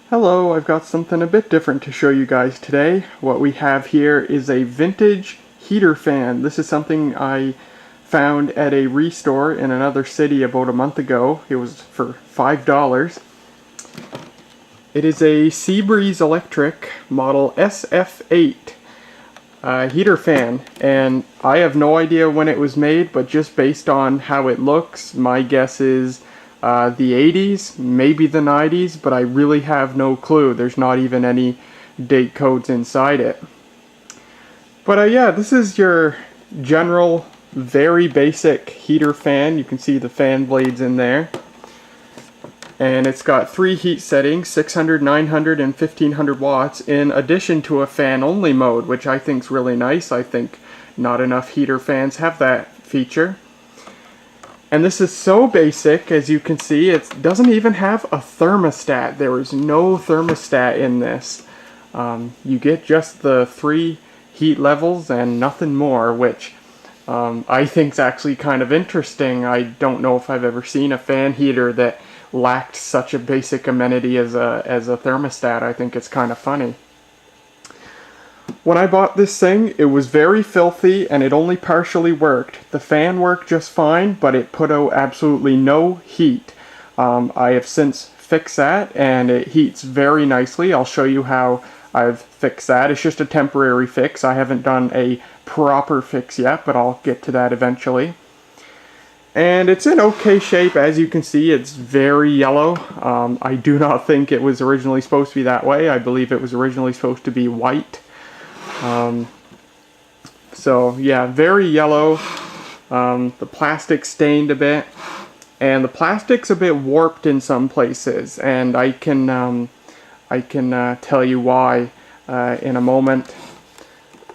Hello, I've got something a bit different to show you guys today. What we have here is a vintage heater fan. This is something I found at a restore in another city about a month ago. It was for $5. It is a Seabreeze Electric model SF8 heater fan, and I have no idea when it was made, but just based on how it looks, my guess is the 80s, maybe the 90s, but I really have no clue. There's not even any date codes inside it. But yeah, this is your general, very basic heater fan. You can see the fan blades in there. And it's got 3 heat settings, 600, 900, and 1500 watts, in addition to a fan-only mode, which I think is really nice. I think not enough heater fans have that feature. And this is so basic, as you can see, it doesn't even have a thermostat. There is no thermostat in this. You get just the 3 heat levels and nothing more, which I think is actually kind of interesting. I don't know if I've ever seen a fan heater that lacked such a basic amenity as a thermostat. I think it's kind of funny. When I bought this thing, it was very filthy and it only partially worked. The fan worked just fine, but it put out absolutely no heat. I have since fixed that and it heats very nicely. I'll show you how I've fixed that. It's just a temporary fix. I haven't done a proper fix yet, but I'll get to that eventually. And it's in okay shape. As you can see, it's very yellow. I do not think it was originally supposed to be that way. I believe it was originally supposed to be white. So yeah, very yellow. The plastic stained a bit, and the plastic's a bit warped in some places, and I can tell you why in a moment.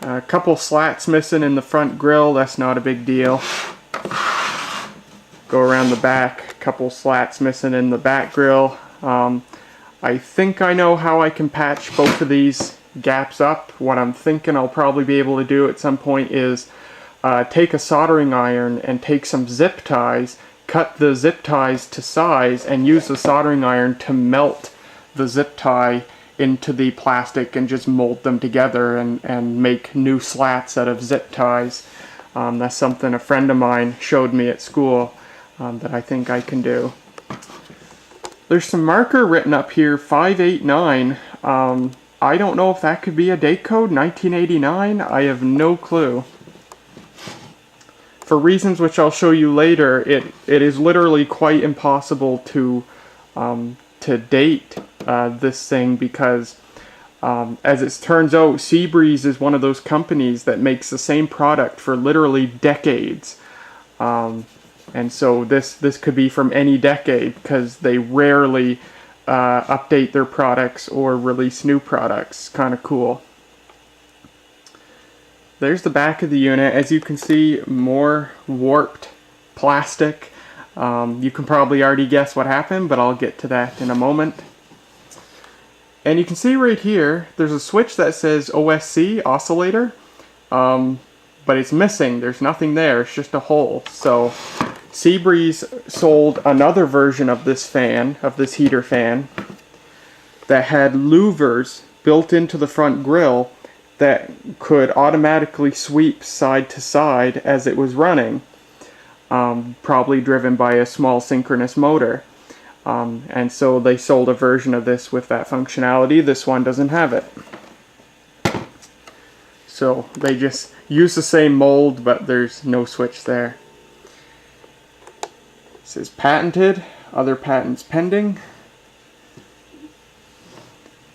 A couple slats missing in the front grill. That's not a big deal. Go around the back, a couple slats missing in the back grill. I think I know how I can patch both of these gaps up. What I'm thinking I'll probably be able to do at some point is take a soldering iron and take some zip ties, cut the zip ties to size, and use the soldering iron to melt the zip tie into the plastic and just mold them together and make new slats out of zip ties. That's something a friend of mine showed me at school. That I think I can do. There's some marker written up here, 589. I don't know if that could be a date code, 1989. I have no clue. For reasons which I'll show you later, it is literally quite impossible to date this thing because, as it turns out, Seabreeze is one of those companies that makes the same product for literally decades. And so this could be from any decade because they rarely update their products or release new products. Kind of cool. There's the back of the unit. As you can see, more warped plastic. You can probably already guess what happened, but I'll get to that in a moment. And you can see right here, there's a switch that says OSC, oscillator, but it's missing. There's nothing there. It's just a hole. So Seabreeze sold another version of this fan, of this heater fan, that had louvers built into the front grill that could automatically sweep side to side as it was running, probably driven by a small synchronous motor. And so they sold a version of this with that functionality. This one doesn't have it. So they just use the same mold, but there's no switch there. It says patented, other patents pending.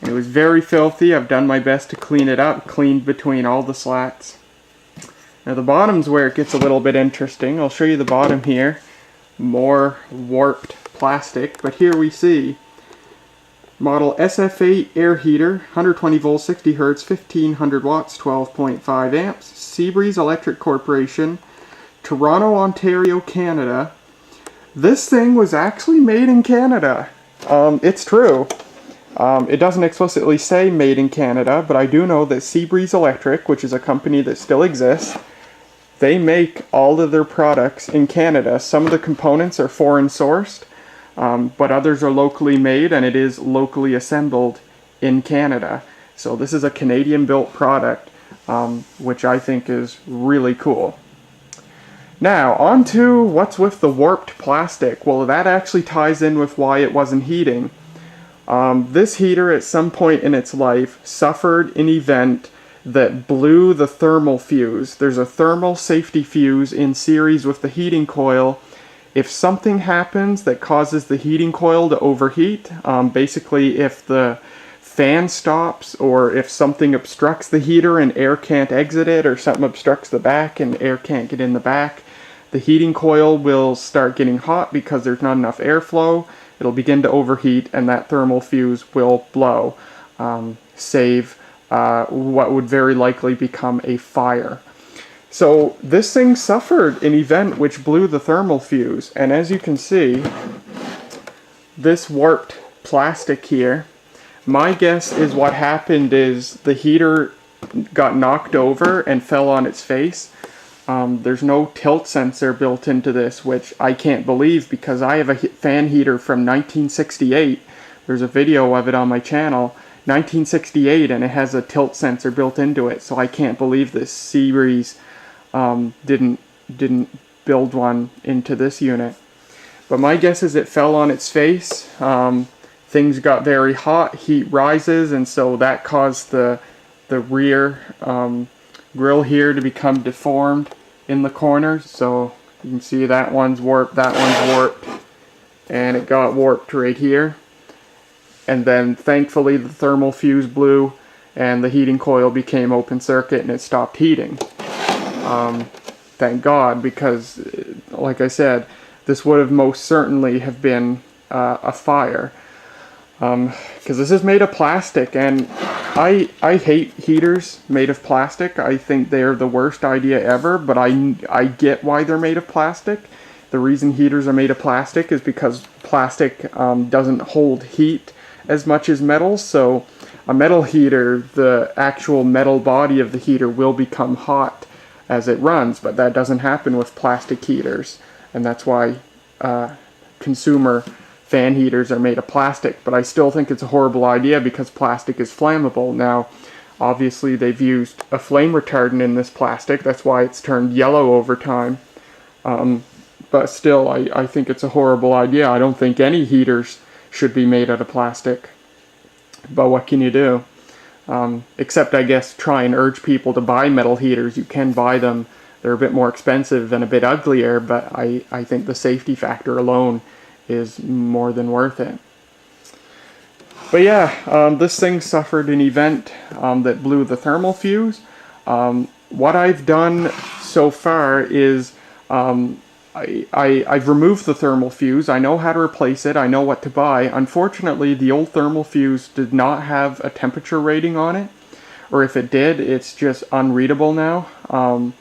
And it was very filthy. I've done my best to clean it up, cleaned between all the slats. Now the bottom's where it gets a little bit interesting. I'll show you the bottom here. More warped plastic, but here we see model SF8 air heater, 120 volts, 60 hertz, 1500 watts, 12.5 amps, Seabreeze Electric Corporation, Toronto, Ontario, Canada. This thing was actually made in Canada. It's true. It doesn't explicitly say made in Canada, but I do know that Seabreeze Electric, which is a company that still exists, they make all of their products in Canada. Some of the components are foreign sourced, but others are locally made, and it is locally assembled in Canada. So this is a Canadian-built product, which I think is really cool. Now, on to what's with the warped plastic. Well, that actually ties in with why it wasn't heating. This heater, at some point in its life, suffered an event that blew the thermal fuse. There's a thermal safety fuse in series with the heating coil. If something happens that causes the heating coil to overheat, basically if the fan stops, or if something obstructs the heater and air can't exit it, or something obstructs the back and air can't get in the back, the heating coil will start getting hot because there's not enough airflow. It'll begin to overheat, and that thermal fuse will blow, save what would very likely become a fire. So this thing suffered an event which blew the thermal fuse, and as you can see, this warped plastic here, my guess is what happened is the heater got knocked over and fell on its face. There's no tilt sensor built into this, which I can't believe, because I have a fan heater from 1968. There's a video of it on my channel, 1968, and it has a tilt sensor built into it, so I can't believe this Seabreeze didn't build one into this unit. But my guess is it fell on its face. Things got very hot, heat rises, and so that caused the rear grill here to become deformed in the corners. So you can see that one's warped, that one's warped, and it got warped right here. And then thankfully the thermal fuse blew and the heating coil became open circuit and it stopped heating. Thank God, because like I said, this would have most certainly have been a fire. Because this is made of plastic, and I hate heaters made of plastic. I think they're the worst idea ever, but I get why they're made of plastic. The reason heaters are made of plastic is because plastic doesn't hold heat as much as metal, so a metal heater, the actual metal body of the heater will become hot as it runs, but that doesn't happen with plastic heaters, and that's why consumer fan heaters are made of plastic. But I still think it's a horrible idea because plastic is flammable. Now, obviously they've used a flame retardant in this plastic, that's why it's turned yellow over time. But still, I think it's a horrible idea. I don't think any heaters should be made out of plastic. But what can you do? Except, I guess, try and urge people to buy metal heaters. You can buy them. They're a bit more expensive and a bit uglier, but I think the safety factor alone is more than worth it. But yeah, this thing suffered an event that blew the thermal fuse. What I've done so far is I've removed the thermal fuse. I know how to replace it. I know what to buy. Unfortunately, the old thermal fuse did not have a temperature rating on it, or if it did, it's just unreadable now.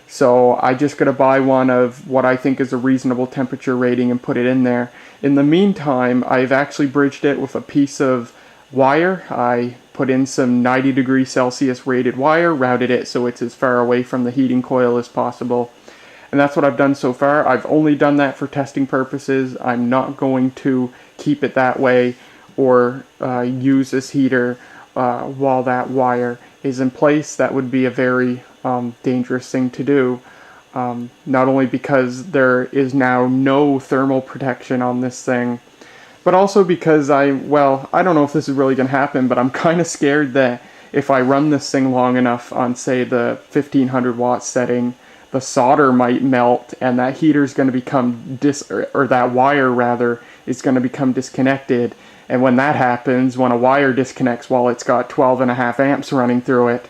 So I just gotta buy one of what I think is a reasonable temperature rating and put it in there. In the meantime, I've actually bridged it with a piece of wire. I put in some 90°C rated wire, routed it so it's as far away from the heating coil as possible. And that's what I've done so far. I've only done that for testing purposes. I'm not going to keep it that way or use this heater while that wire is in place. That would be a very dangerous thing to do. Not only because there is now no thermal protection on this thing, but also because I don't know if this is really going to happen, but I'm kind of scared that if I run this thing long enough on, say, the 1500 watt setting, the solder might melt and that heater's going to become or that wire rather is going to become disconnected. And when that happens, when a wire disconnects while it's got 12.5 amps running through it,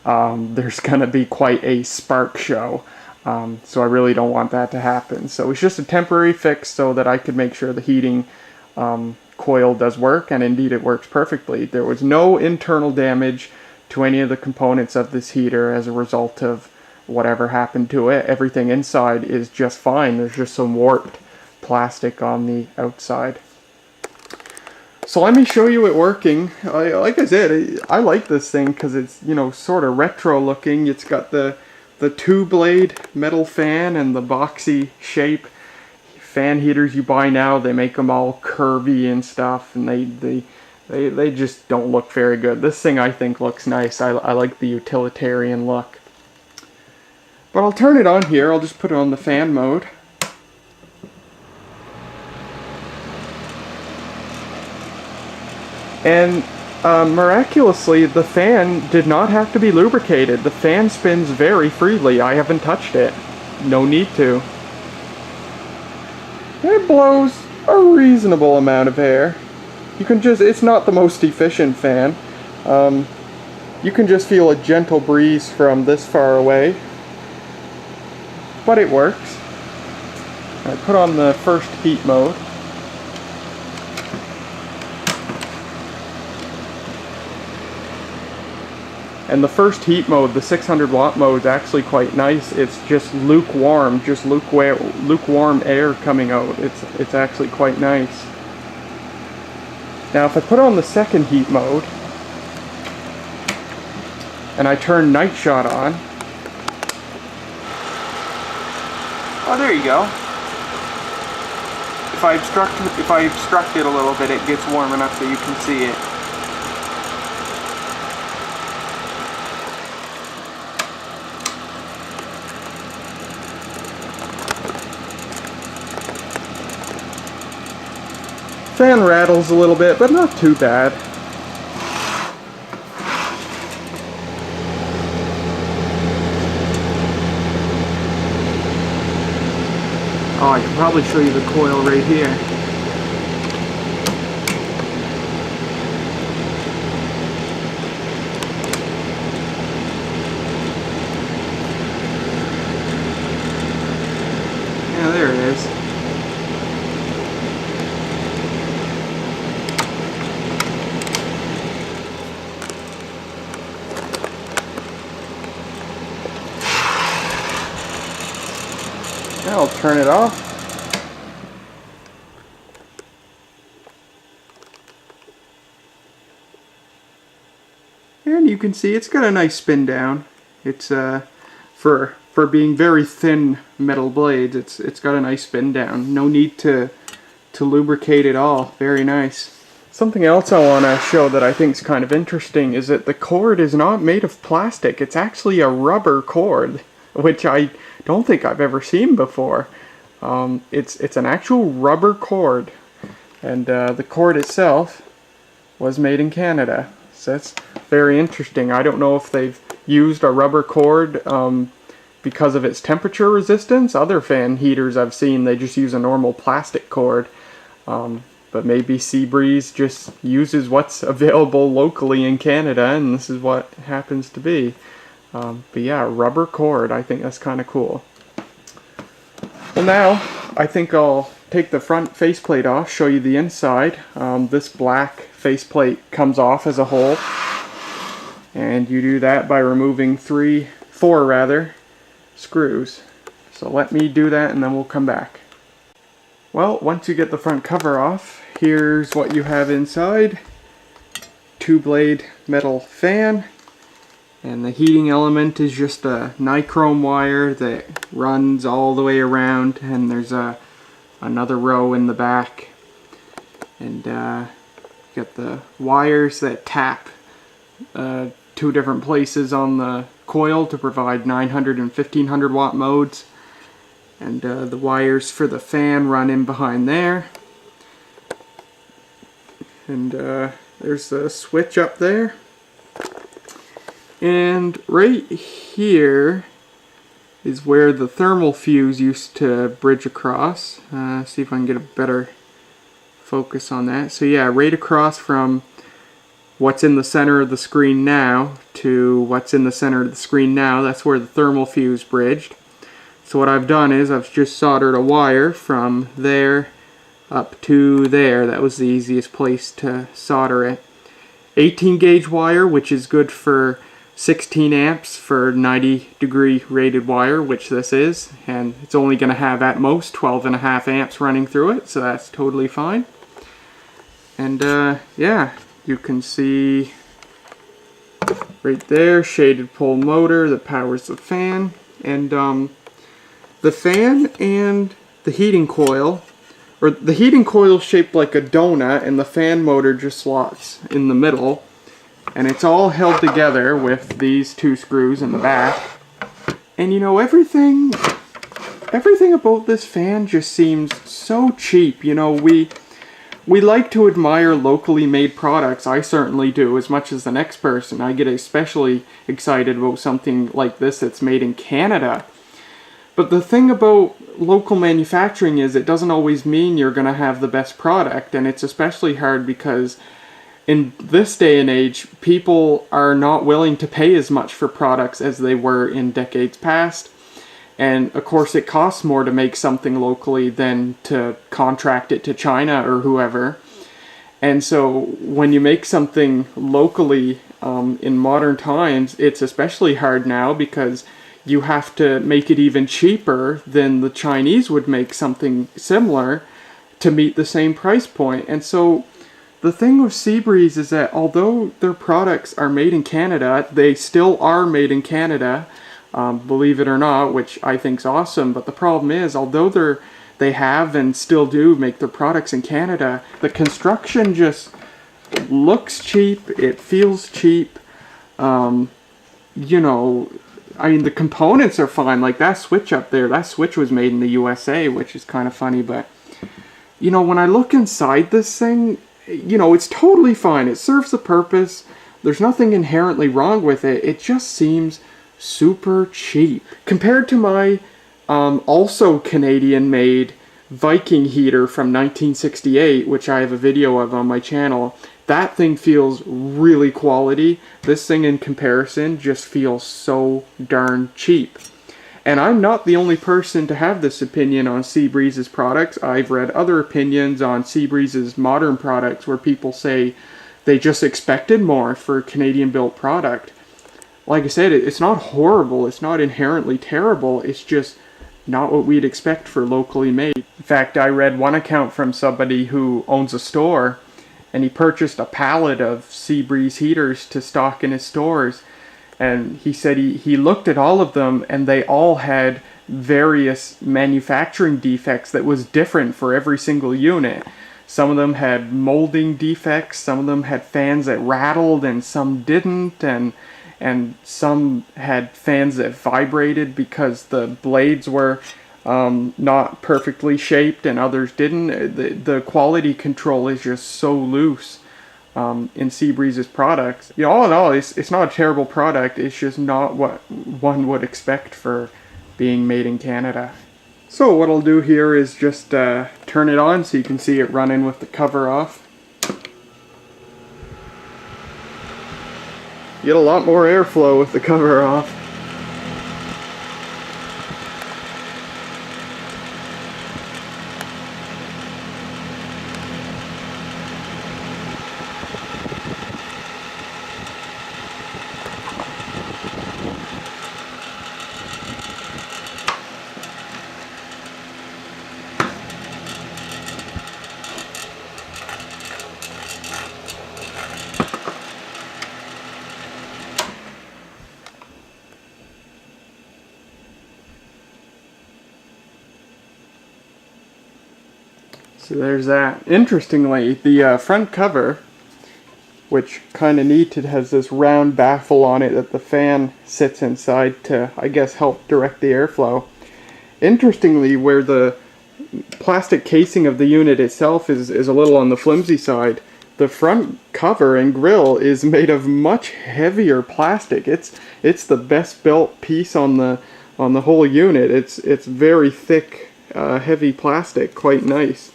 there's going to be quite a spark show. So I really don't want that to happen. So it's just a temporary fix so that I could make sure the heating coil does work, and indeed it works perfectly. There was no internal damage to any of the components of this heater as a result of whatever happened to it. Everything inside is just fine. There's just some warped plastic on the outside. So let me show you it working. Like I said, I like this thing because it's, you know, sort of retro looking. It's got the two blade metal fan and the boxy shape. fan heaters you buy now, they make them all curvy and stuff, and they just don't look very good. This thing I think looks nice. I like the utilitarian look. But I'll turn it on here. I'll just put it on the fan mode. And miraculously, the fan did not have to be lubricated. The fan spins very freely. I haven't touched it. No need to. It blows a reasonable amount of air. You can just, it's not the most efficient fan. You can just feel a gentle breeze from this far away. But it works. I put on the first heat mode. And the first heat mode, the 600 watt mode, is actually quite nice. It's just lukewarm, lukewarm air coming out. It's actually quite nice. Now if I put on the second heat mode, and I turn night shot on, oh, there you go. If I obstruct it a little bit, it gets warm enough that you can see it. Fan rattles a little bit, but not too bad. Oh, I can probably show you the coil right here. Yeah, there it is. Now I'll turn it off. And you can see it's got a nice spin down. It's for being very thin metal blades, it's got a nice spin down. No need to lubricate it all. Very nice. Something else I want to show that I think is kind of interesting is that the cord is not made of plastic. It's actually a rubber cord, which I don't think I've ever seen before. It's an actual rubber cord, and the cord itself was made in Canada. So that's very interesting. I don't know if they've used a rubber cord because of its temperature resistance. Other fan heaters I've seen, they just use a normal plastic cord. But maybe Seabreeze just uses what's available locally in Canada, and this is what it happens to be. But yeah, rubber cord, I think that's kind of cool. Well, now I think I'll take the front faceplate off, show you the inside. This black faceplate comes off as a whole, and you do that by removing four screws. So let me do that and then we'll come back. Well, once you get the front cover off, here's what you have inside. 2-blade metal fan. And the heating element is just a nichrome wire that runs all the way around, and there's another row in the back. And got the wires that tap 2 different places on the coil to provide 900 and 1500 watt modes. And the wires for the fan run in behind there. And there's a switch up there. And right here is where the thermal fuse used to bridge across. See if I can get a better focus on that. So yeah, right across from what's in the center of the screen now to what's in the center of the screen now, that's where the thermal fuse bridged. So what I've done is I've just soldered a wire from there up to there. That was the easiest place to solder it. 18 gauge wire, which is good for 16 amps for 90 degree rated wire, which this is, and it's only going to have at most 12.5 amps running through it, so that's totally fine. And yeah, you can see right there, shaded pole motor that powers the fan, and the fan and the heating coil, or the heating coil is shaped like a donut, and the fan motor just slots in the middle, and it's all held together with these two screws in the back. And you know, everything about this fan just seems so cheap. You know, we like to admire locally made products. I certainly do, as much as the next person. I get especially excited about something like this that's made in Canada. But the thing about local manufacturing is it doesn't always mean you're going to have the best product, and it's especially hard because in this day and age, people are not willing to pay as much for products as they were in decades past. And of course it costs more to make something locally than to contract it to China or whoever. And so when you make something locally in modern times, it's especially hard now because you have to make it even cheaper than the Chinese would make something similar to meet the same price point. And so the thing with Seabreeze is that although their products are made in Canada, they still are made in Canada. Believe it or not, which I think is awesome. But the problem is, although they have and still do make their products in Canada, the construction just looks cheap, it feels cheap. You know, I mean, the components are fine. Like that switch up there, that switch was made in the USA, which is kind of funny. But, you know, when I look inside this thing, you know, it's totally fine. It serves the purpose. There's nothing inherently wrong with it. It just seems super cheap compared to my also Canadian made Viking heater from 1968, which I have a video of on my channel. That thing feels really quality. This thing in comparison just feels so darn cheap. And I'm not the only person to have this opinion on Seabreeze's products. I've read other opinions on Seabreeze's modern products where people say they just expected more for a Canadian built product. Like I said, it's not horrible, it's not inherently terrible, it's just not what we'd expect for locally made. In fact, I read one account from somebody who owns a store, and he purchased a pallet of Seabreeze heaters to stock in his stores, and he said he looked at all of them, and they all had various manufacturing defects that was different for every single unit. Some of them had molding defects, some of them had fans that rattled, and some didn't, and some had fans that vibrated because the blades were not perfectly shaped and others didn't. The quality control is just so loose in Seabreeze's products. You know, all in all, it's not a terrible product. It's just not what one would expect for being made in Canada. So what I'll do here is just turn it on so you can see it running with the cover off. You get a lot more airflow with the cover off. So there's that. Interestingly, the front cover, which kind of neat, it has this round baffle on it that the fan sits inside to, I guess, help direct the airflow. Interestingly, where the plastic casing of the unit itself is a little on the flimsy side, the front cover and grille is made of much heavier plastic. It's the best built piece on the whole unit. It's very thick, heavy plastic, quite nice.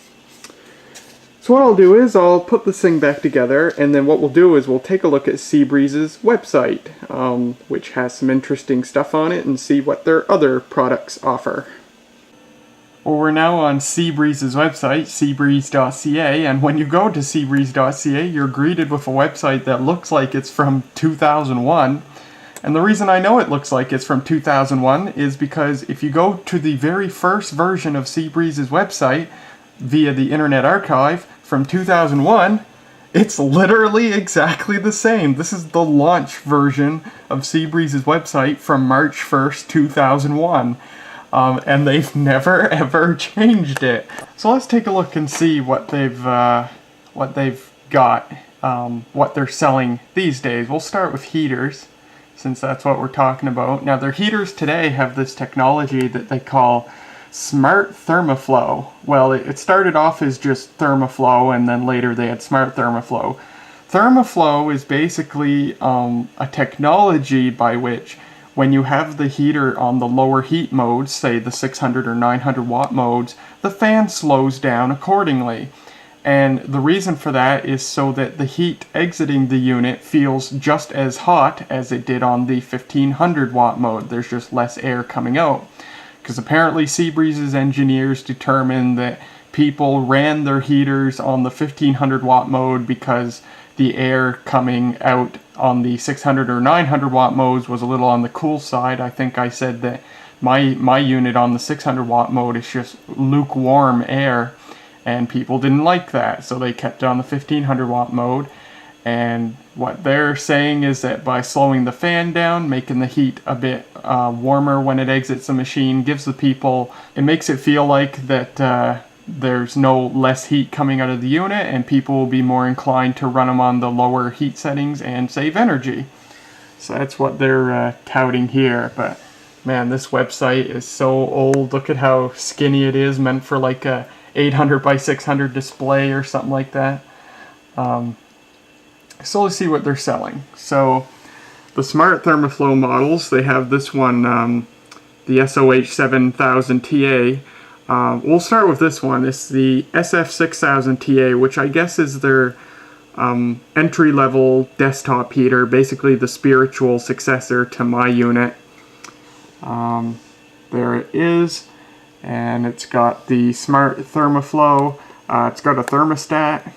So what I'll do is I'll put this thing back together, and then what we'll do is we'll take a look at Seabreeze's website, which has some interesting stuff on it, and see what their other products offer. Well, we're now on Seabreeze's website, seabreeze.ca, and when you go to seabreeze.ca, you're greeted with a website that looks like it's from 2001. And the reason I know it looks like it's from 2001 is because if you go to the very first version of Seabreeze's website via the Internet Archive from 2001, it's literally exactly the same. This is the launch version of Seabreeze's website from March 1st, 2001. and they've never ever changed it. So let's take a look and see what they've got, what they're selling these days. We'll start with heaters, since that's what we're talking about. Now their heaters today have this technology that they call Smart Thermoflow. Well, it started off as just Thermoflow, and then later they had Smart Thermoflow. Thermoflow is basically a technology by which, when you have the heater on the lower heat modes, say the 600 or 900 watt modes, the fan slows down accordingly. And the reason for that is so that the heat exiting the unit feels just as hot as it did on the 1500 watt mode. There's just less air coming out. Because apparently Seabreeze's engineers determined that people ran their heaters on the 1500 watt mode because the air coming out on the 600 or 900 watt modes was a little on the cool side. I think I said that my unit on the 600 watt mode is just lukewarm air, and people didn't like that, so they kept it on the 1500 watt mode. And what they're saying is that by slowing the fan down, making the heat a bit warmer when it exits the machine, it makes it feel like that there's no less heat coming out of the unit, and people will be more inclined to run them on the lower heat settings and save energy. So that's what they're touting here. But man, this website is so old. Look at how skinny it is, meant for like a 800 by 600 display or something like that. So let's see what they're selling. So the Smart Thermoflow models, they have this one, the SOH7000 TA. We'll start with this one. It's the SF6000 TA, which I guess is their entry-level desktop heater, basically the spiritual successor to my unit. There it is, and it's got the Smart Thermoflow. It's got a thermostat.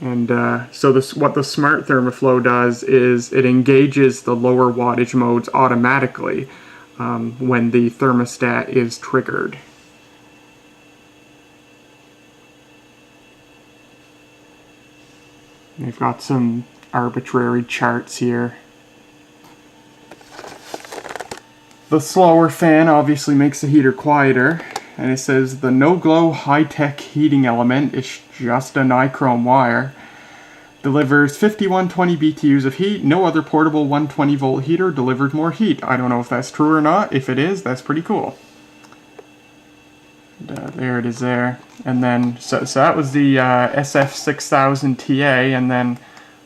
And so what the Smart Thermoflow does is it engages the lower wattage modes automatically when the thermostat is triggered. They've got some arbitrary charts here. The slower fan obviously makes the heater quieter. And it says the no-glow high-tech heating element is just a nichrome wire. Delivers 5120 BTUs of heat. No other portable 120 volt heater delivered more heat. I don't know if that's true or not. If it is, that's pretty cool. And, there it is there. And then, so that was the SF6000 TA, and then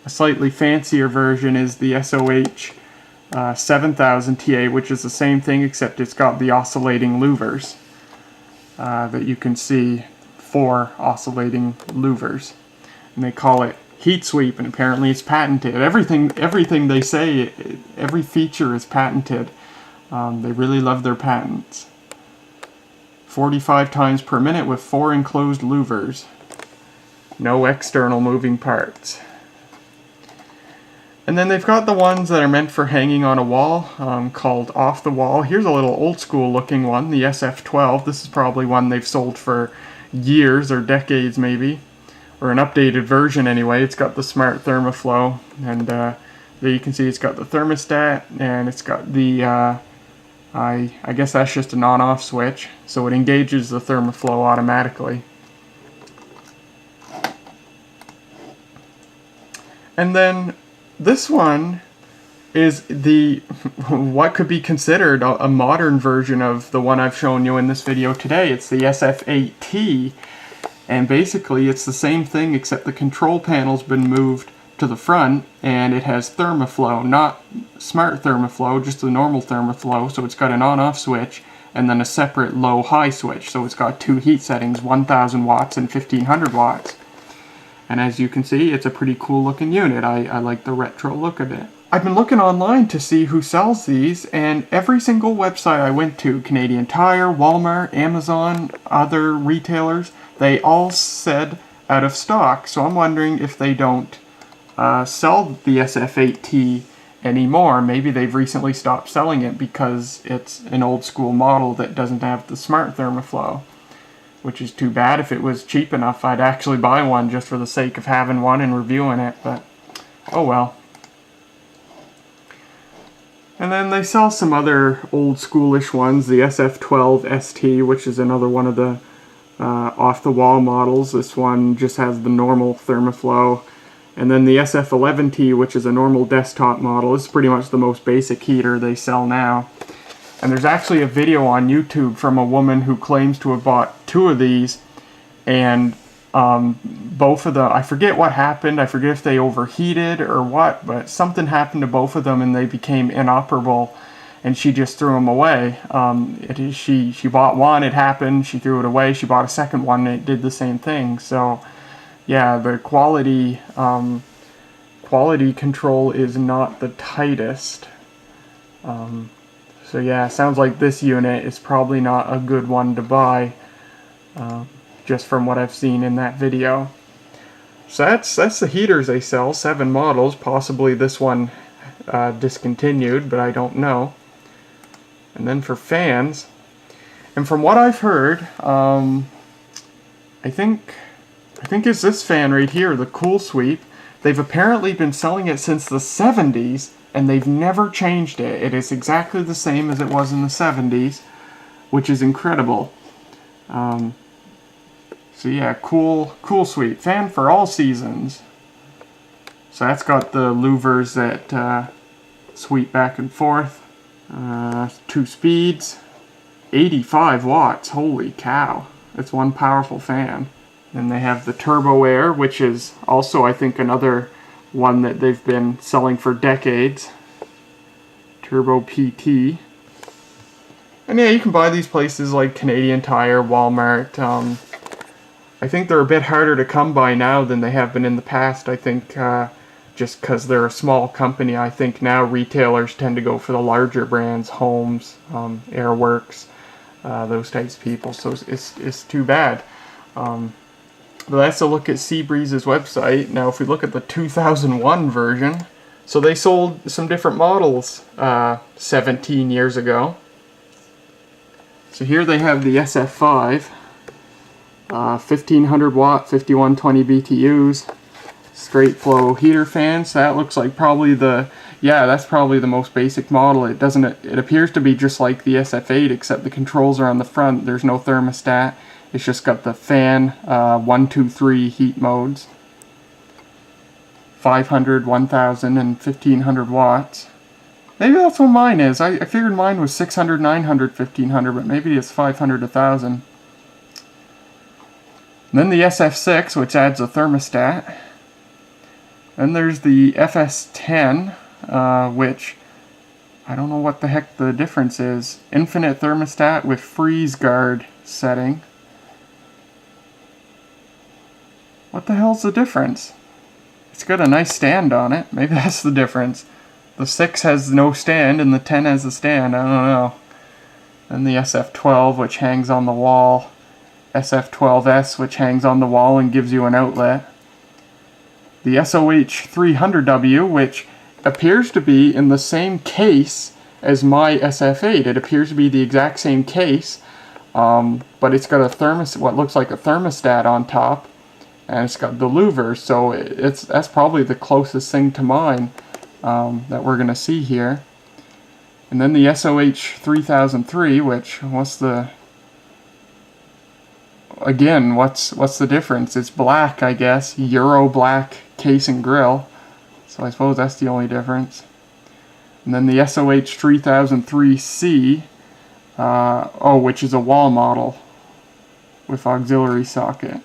a slightly fancier version is the SOH7000 TA, which is the same thing except it's got the oscillating louvers. That you can see, 4 oscillating louvers, and they call it heat sweep, and apparently it's patented. Everything they say, every feature is patented. They really love their patents. 45 times per minute with 4 enclosed louvers. No external moving parts. And then they've got the ones that are meant for hanging on a wall, called off the wall. Here's a little old school looking one, the SF12. This is probably one they've sold for years or decades maybe, or an updated version anyway. It's got the Smart Thermoflow, and there you can see it's got the thermostat, and it's got the, I guess that's just an on-off switch, so it engages the thermoflow automatically. And then this one is what could be considered a modern version of the one I've shown you in this video today. It's the SF8T, and basically it's the same thing except the control panel's been moved to the front, and it has thermoflow, not Smart Thermoflow, just the normal thermoflow. So it's got an on-off switch and then a separate low-high switch. So it's got 2 heat settings, 1000 watts and 1500 watts. And as you can see, it's a pretty cool looking unit. I like the retro look of it. I've been looking online to see who sells these, and every single website I went to, Canadian Tire, Walmart, Amazon, other retailers, they all said out of stock. So I'm wondering if they don't sell the SF8T anymore. Maybe they've recently stopped selling it because it's an old school model that doesn't have the Smart Thermoflow. Which is too bad. If it was cheap enough, I'd actually buy one just for the sake of having one and reviewing it, but oh well. And then they sell some other old schoolish ones, the SF12 ST, which is another one of the off-the-wall models. This one just has the normal thermoflow. And then the SF11T, which is a normal desktop model. This is pretty much the most basic heater they sell now. And there's actually a video on YouTube from a woman who claims to have bought 2 of these, and both of them, I forget what happened, I forget if they overheated or what, but something happened to both of them and they became inoperable, and she just threw them away. She bought one, it happened, she threw it away, she bought a second one and it did the same thing. So yeah, the quality control is not the tightest. So yeah, sounds like this unit is probably not a good one to buy, just from what I've seen in that video. So that's the heaters they sell, 7 models, possibly this one discontinued, but I don't know. And then for fans, and from what I've heard, I think it's this fan right here, the Cool Sweep. They've apparently been selling it since the 70s, and they've never changed it. It is exactly the same as it was in the 70s, which is incredible. So yeah, cool Sweep. Fan for all seasons. So that's got the louvers that sweep back and forth. 2 speeds. 85 watts. Holy cow. It's one powerful fan. Then they have the Turbo Air, which is also, I think, another one that they've been selling for decades. Turbo PT. And yeah, you can buy these places like Canadian Tire, Walmart. I think they're a bit harder to come by now than they have been in the past. I think just because they're a small company, I think now retailers tend to go for the larger brands, Holmes, Airworks, those types of people. So it's too bad. But that's a look at Seabreeze's website. Now if we look at the 2001 version, so they sold some different models 17 years ago. So here they have the SF5, 1500 watt, 5120 BTUs, straight flow heater fan. So that looks like probably that's probably the most basic model. It appears to be just like the SF8, except the controls are on the front. There's no thermostat. It's just got the fan, 1, 2, 3 heat modes. 500, 1000, and 1500 watts. Maybe that's what mine is. I figured mine was 600, 900, 1500, but maybe it's 500, 1000. And then the SF6, which adds a thermostat. Then there's the FS10, which I don't know what the heck the difference is. Infinite thermostat with freeze guard setting. What the hell's the difference? It's got a nice stand on it. Maybe that's the difference. The 6 has no stand and the 10 has a stand. I don't know. Then the SF12, which hangs on the wall. SF12S, which hangs on the wall and gives you an outlet. The SOH300W, which appears to be in the same case as my SF8. It appears to be the exact same case, but it's got what looks like a thermostat on top. And it's got the louvers, so that's probably the closest thing to mine that we're going to see here. And then the SOH3003, which, what's the difference? It's black, I guess. Euro black case and grill. So I suppose that's the only difference. And then the SOH3003C, which is a wall model with auxiliary socket.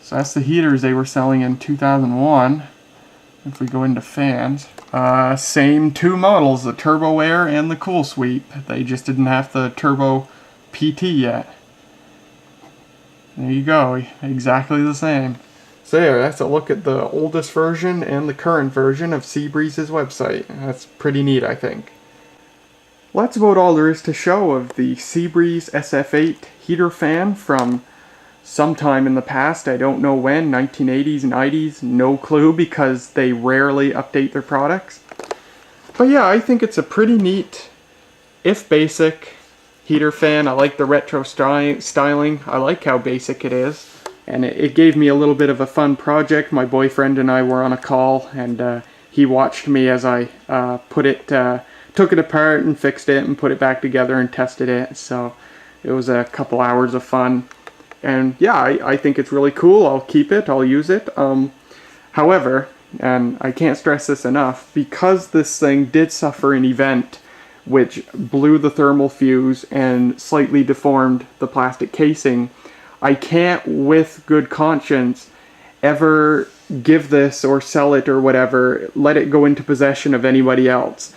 So that's the heaters they were selling in 2001. If we go into fans, same 2 models, the Turbo Air and the Cool Sweep. They just didn't have the Turbo PT yet. There you go, exactly the same. So yeah, that's a look at the oldest version and the current version of Seabreeze's website. That's pretty neat, I think. Well, that's about all there is to show of the Seabreeze SF8 heater fan from sometime in the past. I don't know when, 1980s, 90s, no clue, because they rarely update their products. But yeah, I think it's a pretty neat, if basic, heater fan. I like the retro styling. I like how basic it is. And it gave me a little bit of a fun project. My boyfriend and I were on a call, and he watched me as I put it took it apart and fixed it and put it back together and tested it. So it was a couple hours of fun. And yeah, I think it's really cool. I'll keep it. I'll use it. However, and I can't stress this enough, because this thing did suffer an event which blew the thermal fuse and slightly deformed the plastic casing, I can't with good conscience ever give this or sell it or whatever, let it go into possession of anybody else.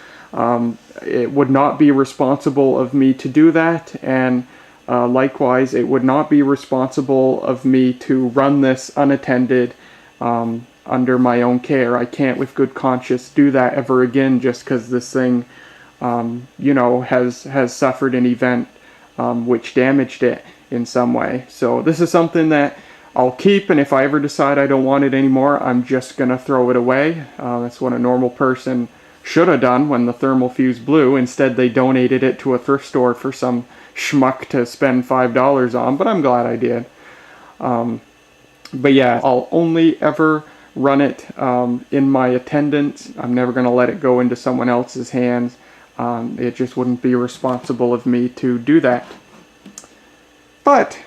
It would not be responsible of me to do that, and likewise, it would not be responsible of me to run this unattended under my own care. I can't with good conscience do that ever again just because this thing you know, has suffered an event which damaged it in some way. So this is something that I'll keep, and if I ever decide I don't want it anymore, I'm just gonna throw it away. That's what a normal person should have done when the thermal fuse blew. Instead, they donated it to a thrift store for some schmuck to spend $5 on, but I'm glad I did. But yeah, I'll only ever run it in my attendance. I'm never gonna let it go into someone else's hands. It just wouldn't be responsible of me to do that. But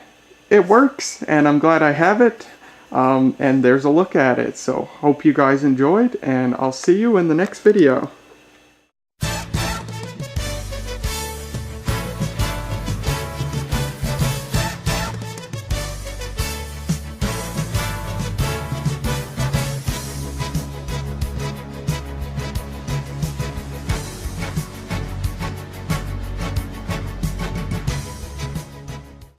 it works, and I'm glad I have it, and there's a look at it. So hope you guys enjoyed, and I'll see you in the next video.